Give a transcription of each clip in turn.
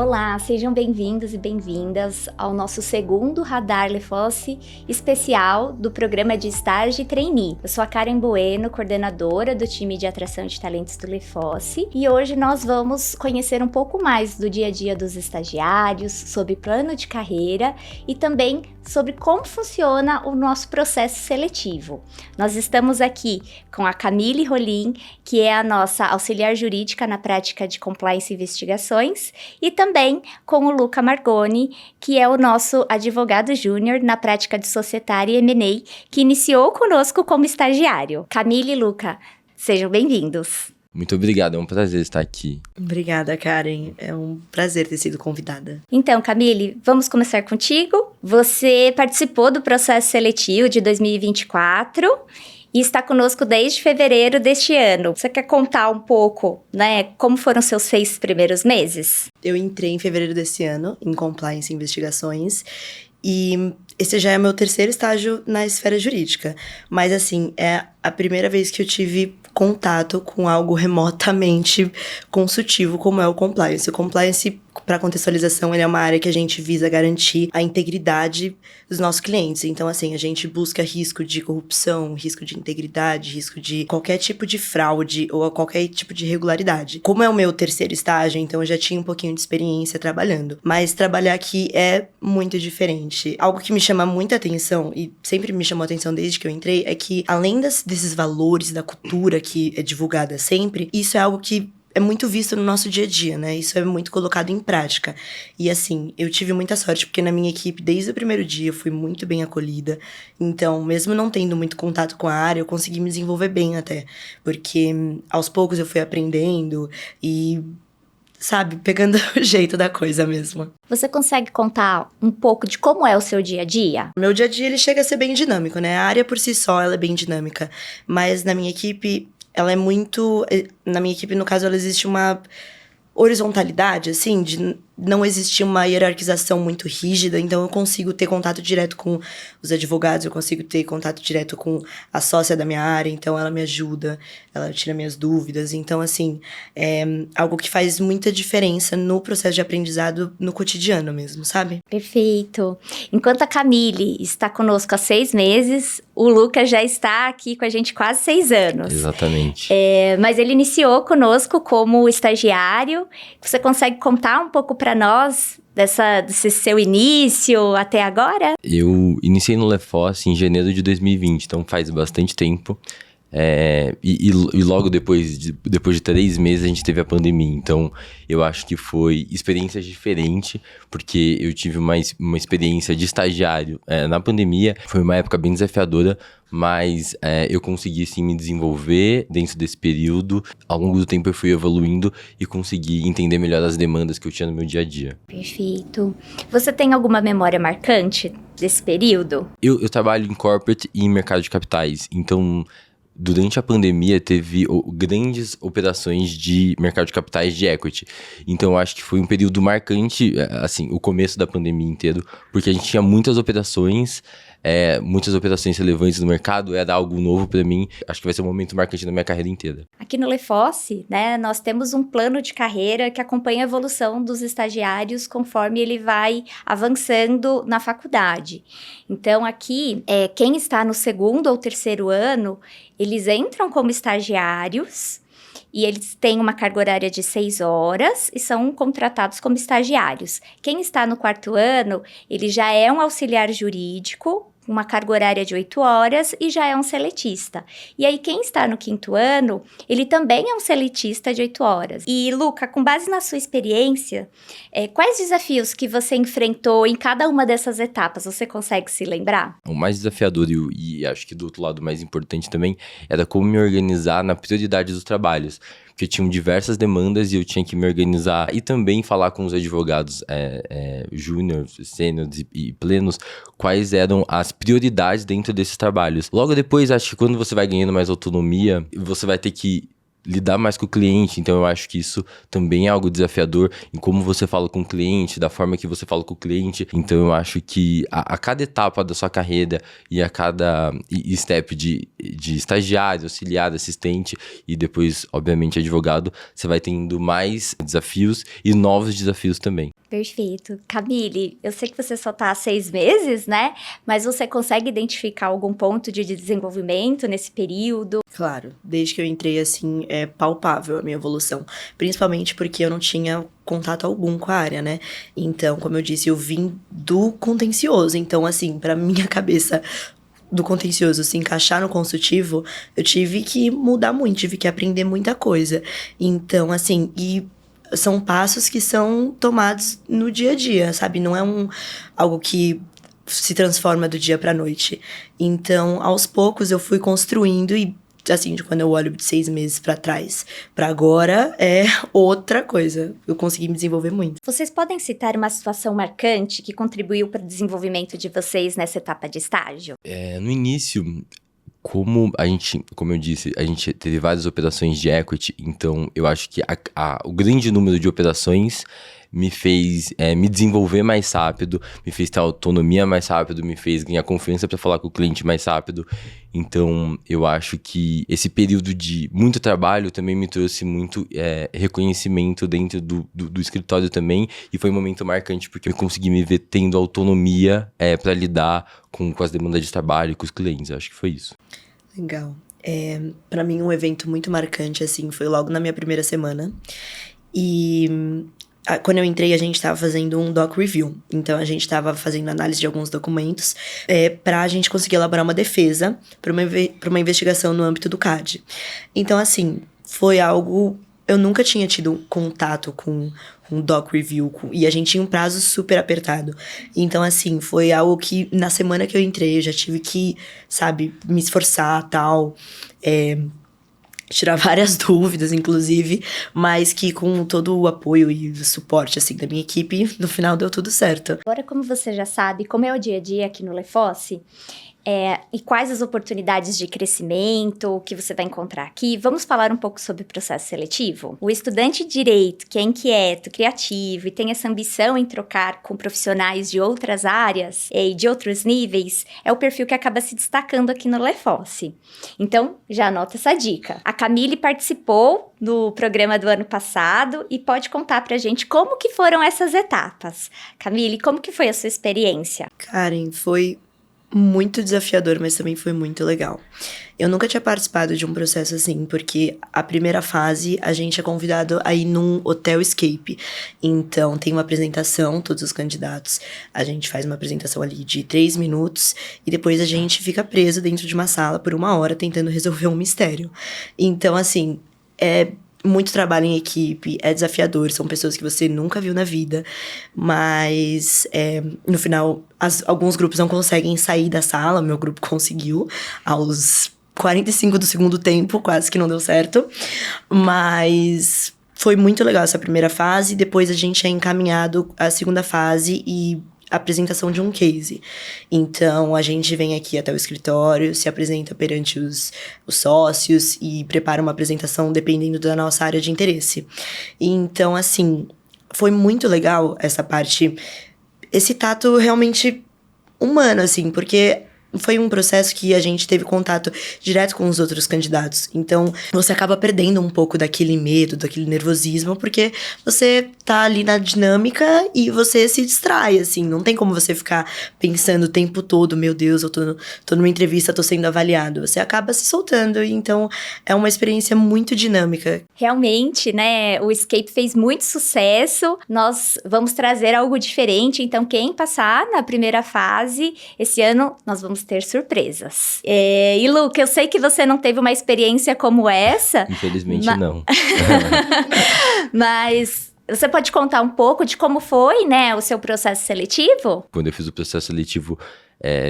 Olá, sejam bem-vindos e bem-vindas ao nosso segundo Radar Lefosse especial do programa de estágio e trainee. Eu sou a Karen Bueno, coordenadora do time de atração de talentos do Lefosse, e hoje nós vamos conhecer um pouco mais do dia a dia dos estagiários, sobre plano de carreira e também sobre como funciona o nosso processo seletivo. Nós estamos aqui com a Camille Rolim, que é a nossa auxiliar jurídica na prática de compliance e investigações, e também com o Luca Margoni, que é o nosso advogado júnior na prática de societária e M&A, que iniciou conosco como estagiário. Camille e Luca, sejam bem-vindos. Muito obrigado, é um prazer estar aqui. Obrigada, Karen. É um prazer ter sido convidada. Então, Camille, vamos começar contigo. Você participou do processo seletivo de 2024 e está conosco desde fevereiro deste ano. Você quer contar um pouco, como foram seus 6 primeiros meses? Eu entrei em fevereiro desse ano em Compliance e Investigações e esse já é meu terceiro estágio na esfera jurídica. Mas, assim, é a primeira vez que eu tive contato com algo remotamente consultivo como é o compliance. O compliance, para contextualização, ele é uma área que a gente visa garantir a integridade dos nossos clientes. Então, assim, a gente busca risco de corrupção, risco de integridade, risco de qualquer tipo de fraude ou qualquer tipo de irregularidade. Como é o meu terceiro estágio, então eu já tinha um pouquinho de experiência trabalhando. Mas trabalhar aqui é muito diferente. Algo que me chama muita atenção, e sempre me chamou atenção desde que eu entrei, é que além desses valores, da cultura que é divulgada sempre, isso é algo que é muito visto no nosso dia a dia, né? Isso é muito colocado em prática. E assim, eu tive muita sorte, porque na minha equipe, desde o primeiro dia, eu fui muito bem acolhida. Então, mesmo não tendo muito contato com a área, eu consegui me desenvolver bem até. Porque aos poucos eu fui aprendendo e, sabe, pegando o jeito da coisa mesmo. Você consegue contar um pouco de como é o seu dia a dia? Meu dia a dia, ele chega a ser bem dinâmico, né? A área por si só, ela é bem dinâmica. Mas na minha equipe, ela é muito... Na minha equipe, no caso, ela existe uma horizontalidade, assim, de não existir uma hierarquização muito rígida, então eu consigo ter contato direto com os advogados, eu consigo ter contato direto com a sócia da minha área, então ela me ajuda, ela tira minhas dúvidas, então, assim, é algo que faz muita diferença no processo de aprendizado no cotidiano mesmo, sabe? Perfeito. Enquanto a Camille está conosco há 6 meses, o Lucas já está aqui com a gente quase 6 anos. Exatamente. Mas ele iniciou conosco como estagiário. Você consegue contar um pouco para nós desse seu início até agora? Eu iniciei no Lefosse em janeiro de 2020, então faz bastante tempo. E logo depois de 3 meses a gente teve a pandemia, então eu acho que foi experiência diferente, porque eu tive uma experiência de estagiário na pandemia, foi uma época bem desafiadora, mas eu consegui sim me desenvolver dentro desse período. Ao longo do tempo eu fui evoluindo e consegui entender melhor as demandas que eu tinha no meu dia a dia. Perfeito. Você tem alguma memória marcante desse período? Eu trabalho em corporate e em mercado de capitais, então durante a pandemia, teve grandes operações de mercado de capitais de equity. Então, eu acho que foi um período marcante, assim, o começo da pandemia inteiro, porque a gente tinha muitas operações relevantes no mercado, era algo novo para mim. Acho que vai ser um momento marcante na minha carreira inteira. Aqui no Lefosse, nós temos um plano de carreira que acompanha a evolução dos estagiários conforme ele vai avançando na faculdade. Então, aqui, quem está no 2º ou 3º ano, eles entram como estagiários e eles têm uma carga horária de 6 horas e são contratados como estagiários. Quem está no 4º ano, ele já é um auxiliar jurídico, uma carga horária de 8 horas e já é um seletista. E aí, quem está no 5º ano, ele também é um seletista de 8 horas. E, Luca, com base na sua experiência, quais desafios que você enfrentou em cada uma dessas etapas? Você consegue se lembrar? O mais desafiador e acho que do outro lado mais importante também era como me organizar na prioridade dos trabalhos. Porque tinham diversas demandas e eu tinha que me organizar e também falar com os advogados júnior, sênior e plenos quais eram as prioridades dentro desses trabalhos. Logo depois, acho que quando você vai ganhando mais autonomia, você vai ter que lidar mais com o cliente, então eu acho que isso também é algo desafiador em como você fala com o cliente, da forma que você fala com o cliente. Então eu acho que a cada etapa da sua carreira e a cada step de estagiário, auxiliar, assistente e depois, obviamente, advogado, você vai tendo mais desafios e novos desafios também. Perfeito. Camille, eu sei que você só está há 6 meses, né? Mas você consegue identificar algum ponto de desenvolvimento nesse período? Claro, desde que eu entrei, assim, é palpável a minha evolução. Principalmente porque eu não tinha contato algum com a área, né? Então, como eu disse, eu vim do contencioso. Então, assim, pra minha cabeça do contencioso se encaixar no consultivo, eu tive que mudar muito, tive que aprender muita coisa. Então, assim, são passos que são tomados no dia a dia, sabe? Não é algo que se transforma do dia pra noite. Então, aos poucos, eu fui construindo e, assim, de quando eu olho de 6 meses pra trás pra agora, é outra coisa. Eu consegui me desenvolver muito. Vocês podem citar uma situação marcante que contribuiu para o desenvolvimento de vocês nessa etapa de estágio? No início, como eu disse, a gente teve várias operações de equity, então eu acho que o grande número de operações me fez me desenvolver mais rápido, me fez ter autonomia mais rápido, me fez ganhar confiança para falar com o cliente mais rápido. Então, eu acho que esse período de muito trabalho também me trouxe muito reconhecimento dentro do escritório também, e foi um momento marcante porque eu consegui me ver tendo autonomia para lidar com as demandas de trabalho e com os clientes. Eu acho que foi isso. Legal. Pra mim, um evento muito marcante, assim, foi logo na minha primeira semana. E quando eu entrei, a gente estava fazendo um doc review. Então, a gente estava fazendo análise de alguns documentos pra gente conseguir elaborar uma defesa pra uma investigação no âmbito do CAD. Então, assim, foi algo... Eu nunca tinha tido contato com um doc review, e a gente tinha um prazo super apertado. Então, assim, foi algo que na semana que eu entrei, eu já tive que, sabe, me esforçar, tal, tirar várias dúvidas, inclusive, mas que com todo o apoio e o suporte, assim, da minha equipe, no final deu tudo certo. Agora, como você já sabe, como é o dia a dia aqui no Lefosse, e quais as oportunidades de crescimento que você vai encontrar aqui, vamos falar um pouco sobre o processo seletivo? O estudante de Direito, que é inquieto, criativo e tem essa ambição em trocar com profissionais de outras áreas e de outros níveis, é o perfil que acaba se destacando aqui no Lefosse. Então, já anota essa dica. A Camille participou do programa do ano passado e pode contar pra gente como que foram essas etapas. Camille, como que foi a sua experiência? Karen, foi muito desafiador, mas também foi muito legal. Eu nunca tinha participado de um processo assim, porque a primeira fase a gente é convidado a ir num hotel escape. Então tem uma apresentação, todos os candidatos, a gente faz uma apresentação ali de 3 minutos e depois a gente fica preso dentro de uma sala por 1 hora tentando resolver um mistério. Então, assim, muito trabalho em equipe, é desafiador, são pessoas que você nunca viu na vida, mas no final, alguns grupos não conseguem sair da sala, meu grupo conseguiu, aos 45 do segundo tempo, quase que não deu certo, mas foi muito legal essa primeira fase, depois a gente é encaminhado à segunda fase e apresentação de um case. Então, a gente vem aqui até o escritório, se apresenta perante os sócios e prepara uma apresentação dependendo da nossa área de interesse. Então, assim, foi muito legal essa parte, esse tato realmente humano, assim, porque foi um processo que a gente teve contato direto com os outros candidatos. Então, você acaba perdendo um pouco daquele medo, daquele nervosismo, porque você tá ali na dinâmica e você se distrai, assim. Não tem como você ficar pensando o tempo todo, meu Deus, eu tô numa entrevista, tô sendo avaliado. Você acaba se soltando, e então é uma experiência muito dinâmica. Realmente, né, o Escape fez muito sucesso, nós vamos trazer algo diferente, então quem passar na primeira fase, esse ano nós vamos ter surpresas. E Luca, eu sei que você não teve uma experiência como essa. Infelizmente não. Mas você pode contar um pouco de como foi, né, o seu processo seletivo? Quando eu fiz o processo seletivo,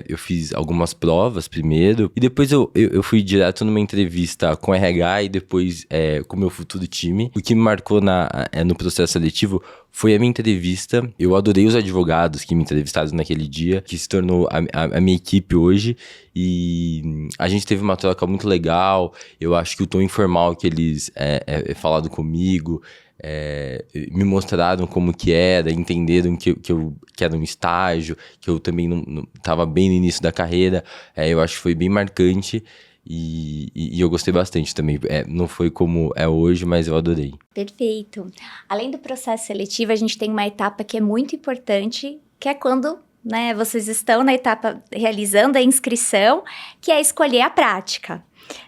Eu fiz algumas provas primeiro, e depois eu fui direto numa entrevista com RH e depois com o meu futuro time. O que me marcou no processo seletivo foi a minha entrevista. Eu adorei os advogados que me entrevistaram naquele dia, que se tornou a minha equipe hoje, e a gente teve uma troca muito legal. Eu acho que o tom informal que eles falaram comigo, me mostraram como que era, entenderam que era um estágio, que eu também não estava bem no início da carreira. Eu acho que foi bem marcante e eu gostei bastante também. Não foi como é hoje, mas eu adorei. Perfeito. Além do processo seletivo, a gente tem uma etapa que é muito importante, que é quando, né, vocês estão na etapa realizando a inscrição, que é escolher a prática.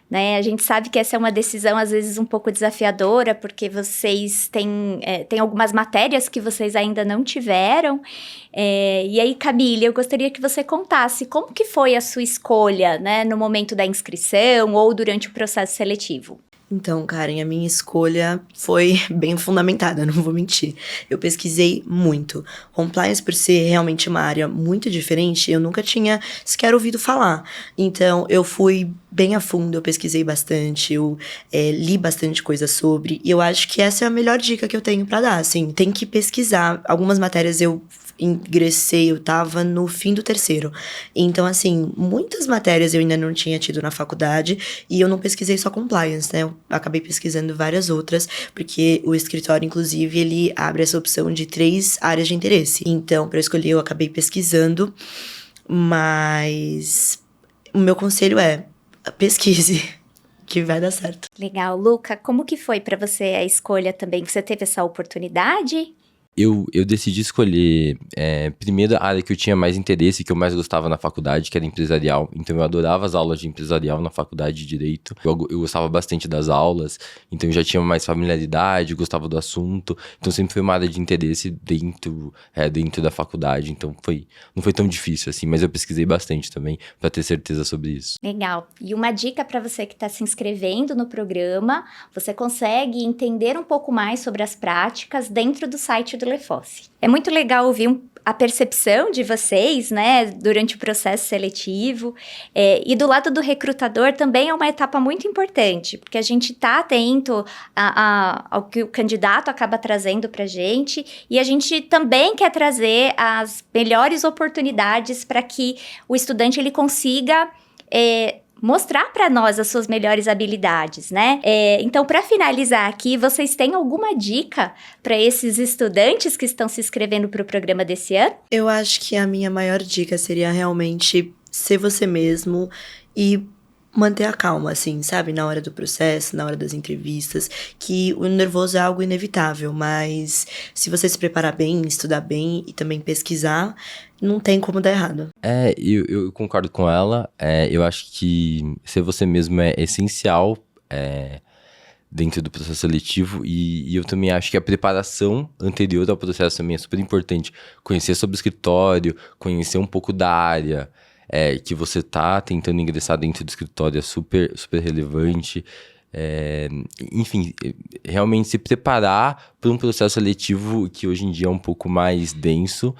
Né? A gente sabe que essa é uma decisão, às vezes, um pouco desafiadora, porque vocês têm algumas matérias que vocês ainda não tiveram. E aí, Camille, eu gostaria que você contasse como que foi a sua escolha, né, no momento da inscrição ou durante o processo seletivo. Então, Karen, a minha escolha foi bem fundamentada, não vou mentir. Eu pesquisei muito. Compliance, por ser realmente uma área muito diferente, eu nunca tinha sequer ouvido falar. Então, eu fui bem a fundo, eu pesquisei bastante, eu li bastante coisa sobre. E eu acho que essa é a melhor dica que eu tenho pra dar, assim. Tem que pesquisar. Algumas matérias eu ingressei, eu tava no fim do terceiro. Então, assim, muitas matérias eu ainda não tinha tido na faculdade e eu não pesquisei só compliance, né? Eu acabei pesquisando várias outras, porque o escritório, inclusive, ele abre essa opção de 3 áreas de interesse. Então, para eu escolher, eu acabei pesquisando, mas o meu conselho é pesquise, que vai dar certo. Legal. Luca, como que foi para você a escolha também? Você teve essa oportunidade? Eu decidi escolher, primeiro, a área que eu tinha mais interesse, que eu mais gostava na faculdade, que era empresarial. Então, eu adorava as aulas de empresarial na faculdade de Direito. Eu gostava bastante das aulas, então eu já tinha mais familiaridade, gostava do assunto. Então, sempre foi uma área de interesse dentro da faculdade. Então, não foi tão difícil assim, mas eu pesquisei bastante também, para ter certeza sobre isso. Legal. E uma dica para você que está se inscrevendo no programa, você consegue entender um pouco mais sobre as práticas dentro do site do Lefosse. É muito legal ouvir a percepção de vocês, né, durante o processo seletivo, e do lado do recrutador também é uma etapa muito importante, porque a gente está atento ao que o candidato acaba trazendo para a gente, e a gente também quer trazer as melhores oportunidades para que o estudante ele consiga mostrar para nós as suas melhores habilidades, né? Então, para finalizar aqui, vocês têm alguma dica para esses estudantes que estão se inscrevendo para o programa desse ano? Eu acho que a minha maior dica seria realmente ser você mesmo e manter a calma, assim, sabe? Na hora do processo, na hora das entrevistas, que o nervoso é algo inevitável, mas se você se preparar bem, estudar bem e também pesquisar, não tem como dar errado. Eu concordo com ela. Eu acho que ser você mesmo é essencial dentro do processo seletivo, e eu também acho que a preparação anterior ao processo também é super importante. Conhecer sobre o escritório, conhecer um pouco da área que você tá tentando ingressar dentro do escritório é super, super relevante. Enfim, realmente se preparar para um processo seletivo que hoje em dia é um pouco mais denso,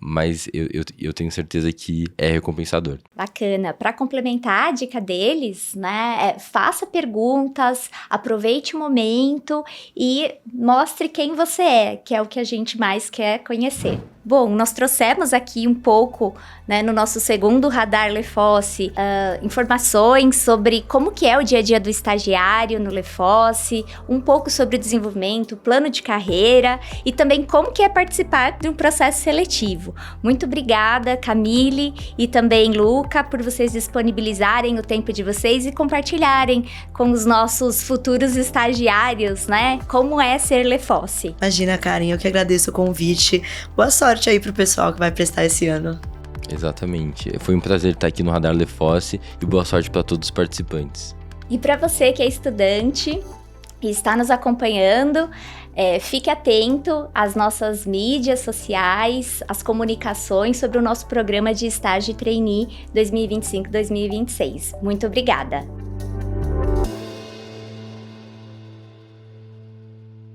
mas eu tenho certeza que é recompensador. Bacana. Para complementar a dica deles, né, faça perguntas, aproveite o momento e mostre quem você é, que é o que a gente mais quer conhecer. Bom, nós trouxemos aqui um pouco, né, no nosso segundo Radar Lefosse, informações sobre como que é o dia a dia do estagiário no Lefosse, um pouco sobre o desenvolvimento, plano de carreira e também como que é participar de um processo seletivo. Muito obrigada, Camille e também Luca, por vocês disponibilizarem o tempo de vocês e compartilharem com os nossos futuros estagiários, né, como é ser Lefosse. Imagina, Karen, eu que agradeço o convite. Boa sorte aí pro pessoal que vai prestar esse ano. Exatamente. Foi um prazer estar aqui no Radar Lefosse e boa sorte para todos os participantes. E para você que é estudante e está nos acompanhando, fique atento às nossas mídias sociais, às comunicações sobre o nosso programa de estágio trainee 2025-2026. Muito obrigada!